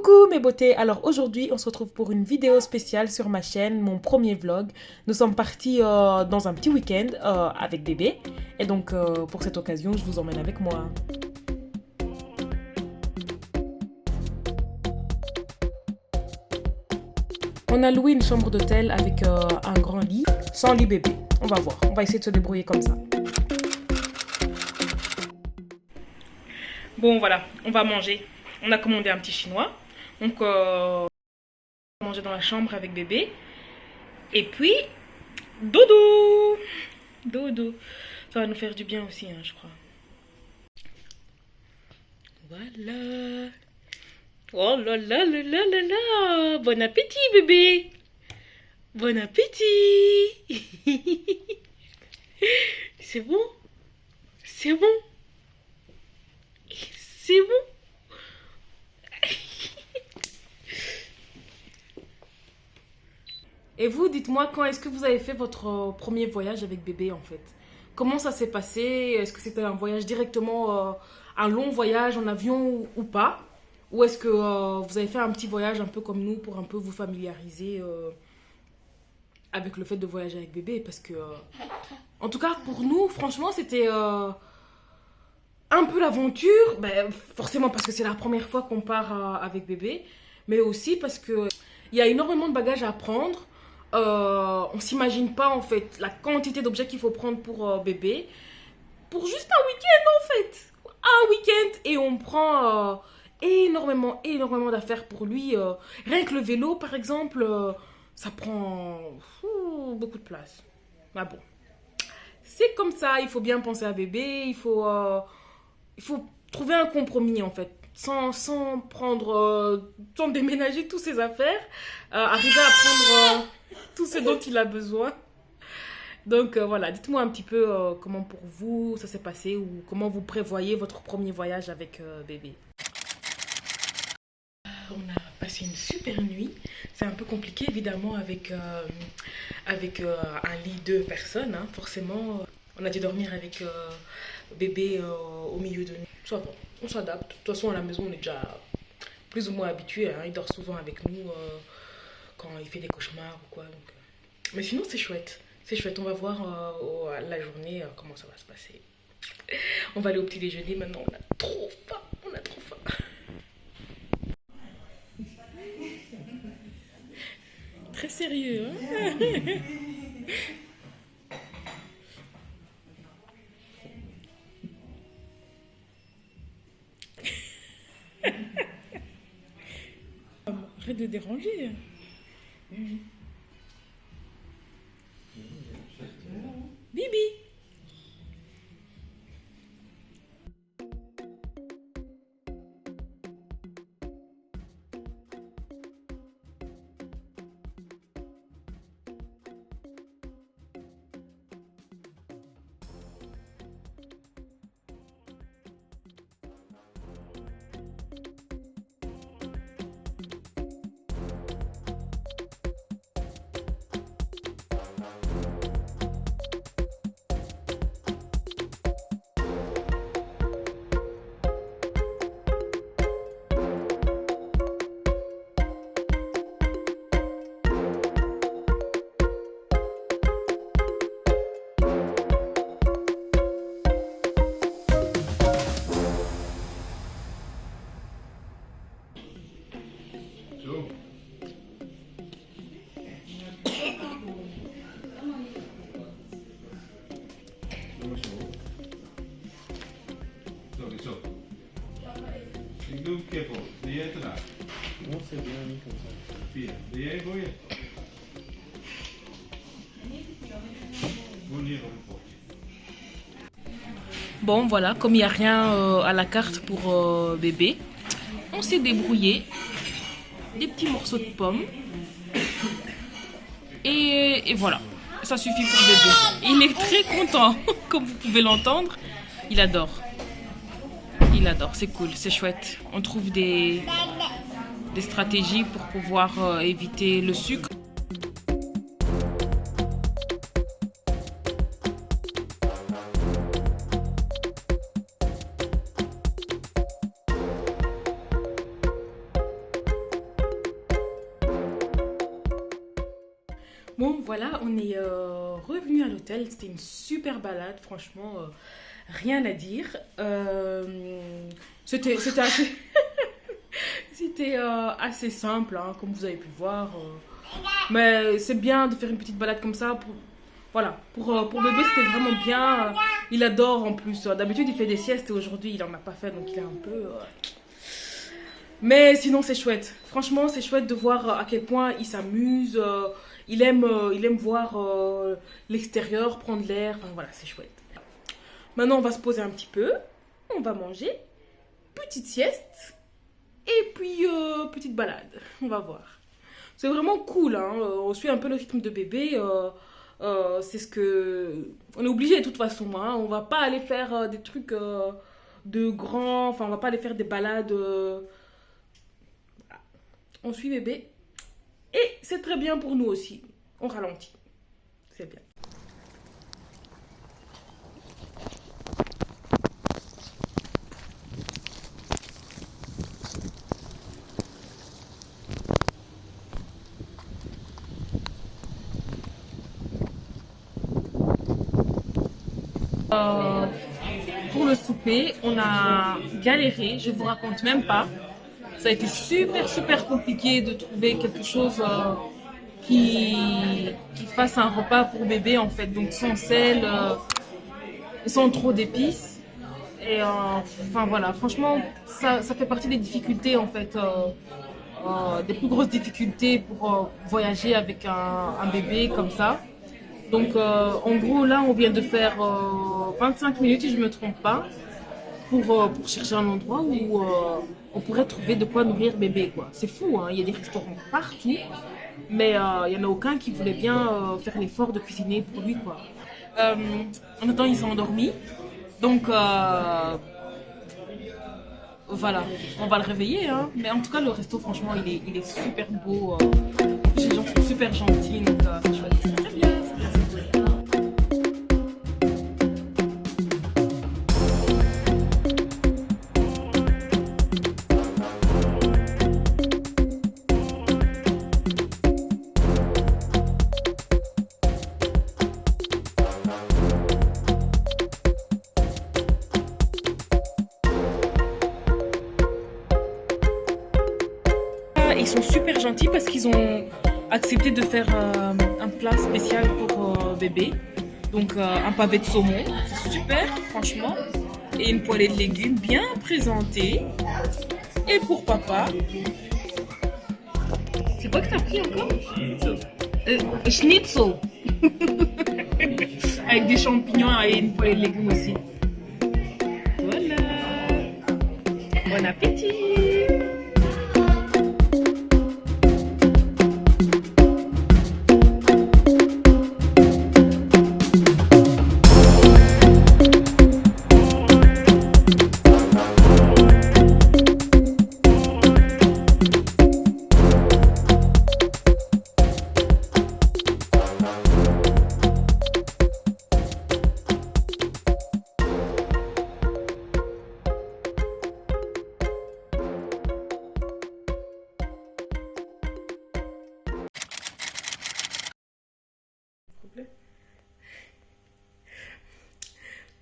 Coucou mes beautés, alors aujourd'hui on se retrouve pour une vidéo spéciale sur ma chaîne, mon premier vlog. Nous sommes partis dans un petit week-end avec bébé et donc pour cette occasion je vous emmène avec moi. On a loué une chambre d'hôtel avec un grand lit, sans lit bébé. On va voir, on va essayer de se débrouiller comme ça. Bon voilà, on va manger. On a commandé un petit chinois. Donc on va manger dans la chambre avec bébé. Et puis, dodo. Dodo. Ça va nous faire du bien aussi, hein, je crois. Voilà. Oh là là là là là là. Bon appétit bébé. Bon appétit. C'est bon? C'est bon? C'est bon? Et vous, dites-moi, quand est-ce que vous avez fait votre premier voyage avec bébé en fait? Comment ça s'est passé? Est-ce que c'était un voyage directement, un long voyage en avion ou pas? Ou est-ce que vous avez fait un petit voyage un peu comme nous pour un peu vous familiariser avec le fait de voyager avec bébé? Parce que, en tout cas, pour nous, franchement, c'était un peu l'aventure. Ben, forcément parce que c'est la première fois qu'on part avec bébé, mais aussi parce que il y a énormément de bagages à prendre. On s'imagine pas en fait la quantité d'objets qu'il faut prendre pour bébé pour juste un week-end en fait, un week-end, et on prend énormément d'affaires pour lui. Rien que le vélo par exemple, ça prend beaucoup de place. Mais bon, c'est comme ça, il faut bien penser à bébé, il faut trouver un compromis en fait, sans prendre, sans déménager toutes ses affaires, arriver à prendre tout ce dont il a besoin. Donc voilà, dites-moi un petit peu comment pour vous ça s'est passé ou comment vous prévoyez votre premier voyage avec bébé. On a passé une super nuit. C'est un peu compliqué évidemment avec un lit de personnes, hein, forcément. On a dû dormir avec bébé au milieu de nuit. Ça va, on s'adapte. De toute façon, à la maison, on est déjà plus ou moins habitué, hein. Il dort souvent avec nous quand il fait des cauchemars ou quoi. Donc, mais sinon, c'est chouette. C'est chouette. On va voir la journée comment ça va se passer. On va aller au petit déjeuner maintenant. On a trop faim. On a trop faim. Très sérieux, hein? Arrête de déranger. Bibi. Be careful. The air tonight. Non, c'est bien mis comme ça. Fear. The air go in. Go near the report. Bon voilà, comme il n'y a rien à la carte pour bébé, on s'est débrouillé. Des petits morceaux de pommes. Et voilà, ça suffit pour bébé. Il est très content, comme vous pouvez l'entendre. Il adore. Il adore, c'est cool, c'est chouette. On trouve des stratégies pour pouvoir éviter le sucre. Bon, voilà, on est revenu à l'hôtel. C'était une super balade, franchement, rien à dire. C'était assez, c'était assez simple, hein, comme vous avez pu voir. Mais c'est bien de faire une petite balade comme ça. Voilà, pour bébé, c'était vraiment bien. Il adore en plus. D'habitude, il fait des siestes et aujourd'hui, il en a pas fait, donc il est un peu. Mais sinon, c'est chouette. Franchement, c'est chouette de voir à quel point il s'amuse. Il aime voir l'extérieur, prendre l'air. Enfin, voilà, c'est chouette. Maintenant, on va se poser un petit peu. On va manger. Petite sieste. Et puis, petite balade. On va voir. C'est vraiment cool, hein. On suit un peu le rythme de bébé. C'est ce que... On est obligé de toute façon, hein. On va pas aller faire des trucs de grands... Enfin, on va pas aller faire des balades... On suit bébé. Et c'est très bien pour nous aussi. On ralentit. C'est bien. Pour le souper, on a galéré, je vous raconte même pas. Ça a été super compliqué de trouver quelque chose qui fasse un repas pour bébé en fait. Donc sans sel, sans trop d'épices. Et enfin voilà, franchement, ça fait partie des difficultés en fait. Des plus grosses difficultés pour voyager avec un bébé comme ça. Donc en gros là on vient de faire 25 minutes si je ne me trompe pas pour chercher un endroit où on pourrait trouver de quoi nourrir bébé quoi. C'est fou, hein, il y a des restaurants partout mais il n'y en a aucun qui voulait bien faire l'effort de cuisiner pour lui quoi. En attendant il s'est endormi donc voilà, on va le réveiller hein. Mais en tout cas le resto franchement il est super beau, les gens sont super gentils donc c'est chouette. C'est très bien. Ils sont super gentils parce qu'ils ont accepté de faire un plat spécial pour bébé. Donc un pavé de saumon, c'est super franchement. Et une poêlée de légumes bien présentée. Et pour papa, c'est quoi que t'as pris encore? Schnitzel. Avec des champignons et une poêlée de légumes aussi. Voilà. Bon appétit.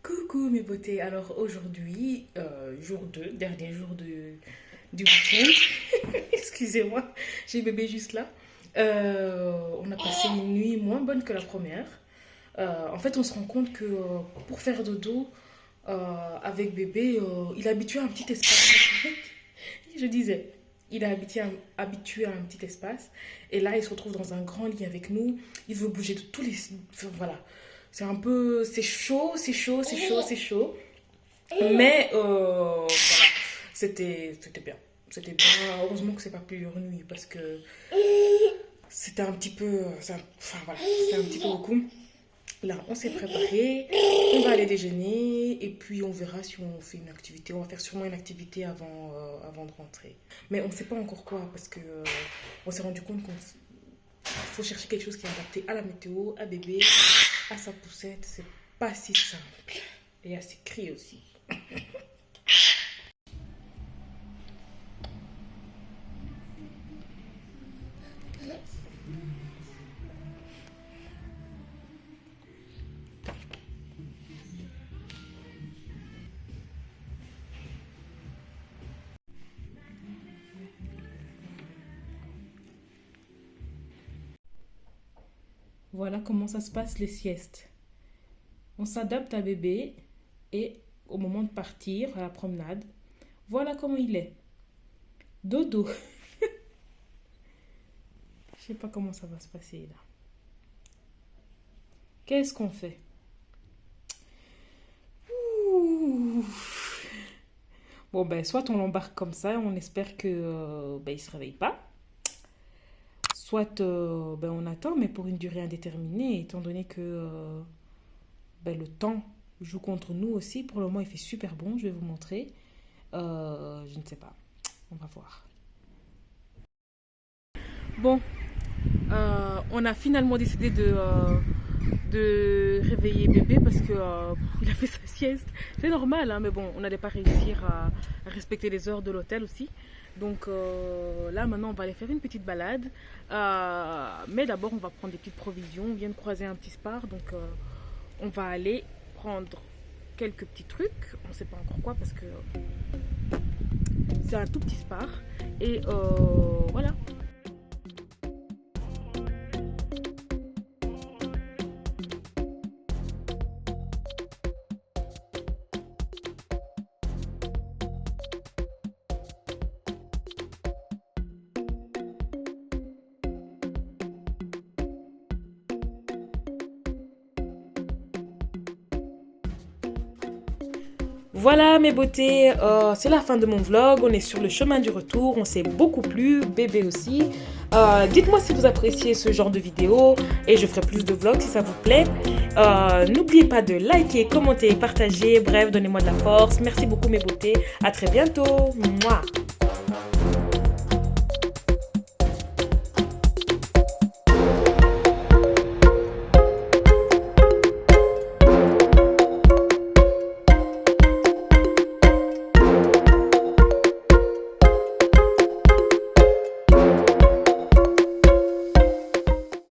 Coucou mes beautés, alors aujourd'hui, jour 2, dernier jour du week-end, excusez-moi, j'ai bébé juste là. On a passé une nuit moins bonne que la première. En fait, on se rend compte que pour faire dodo avec bébé, il est habitué à un petit espace. Je disais, il est habitué à un petit espace. Et là, il se retrouve dans un grand lit avec nous. Il veut bouger de tous les... Enfin, voilà. C'est un peu... C'est chaud. Mais voilà. C'était bien. C'était bien. Heureusement que c'est pas plusieurs nuits parce que c'était un petit peu... Enfin voilà, c'était un petit peu beaucoup. Là, on s'est préparé, on va aller déjeuner et puis on verra si on fait une activité. On va faire sûrement une activité avant de rentrer. Mais on ne sait pas encore quoi parce que on s'est rendu compte qu'il faut chercher quelque chose qui est adapté à la météo, à bébé, à sa poussette. C'est pas si simple. Et à ses cris aussi. Voilà comment ça se passe les siestes. On s'adapte à bébé et au moment de partir à la promenade, voilà comment il est. Dodo. Je sais pas comment ça va se passer là. Qu'est-ce qu'on fait? Ouh. Bon ben soit on l'embarque comme ça, on espère que il se réveille pas. Soit on attend, mais pour une durée indéterminée, étant donné que le temps joue contre nous aussi. Pour le moment, il fait super bon, je vais vous montrer. Je ne sais pas, on va voir. Bon, on a finalement décidé de réveiller bébé parce que il a fait sa sieste. C'est normal, hein, mais bon, on n'allait pas réussir à respecter les heures de l'hôtel aussi. Donc là, maintenant, on va aller faire une petite balade. Mais d'abord, on va prendre des petites provisions. On vient de croiser un petit Spar, donc on va aller prendre quelques petits trucs. On ne sait pas encore quoi parce que c'est un tout petit Spar. Et voilà. Voilà mes beautés, c'est la fin de mon vlog, on est sur le chemin du retour, on s'est beaucoup plu, bébé aussi. Dites-moi si vous appréciez ce genre de vidéo et je ferai plus de vlogs si ça vous plaît. N'oubliez pas de liker, commenter, partager, bref, donnez-moi de la force. Merci beaucoup mes beautés, à très bientôt. Mouah.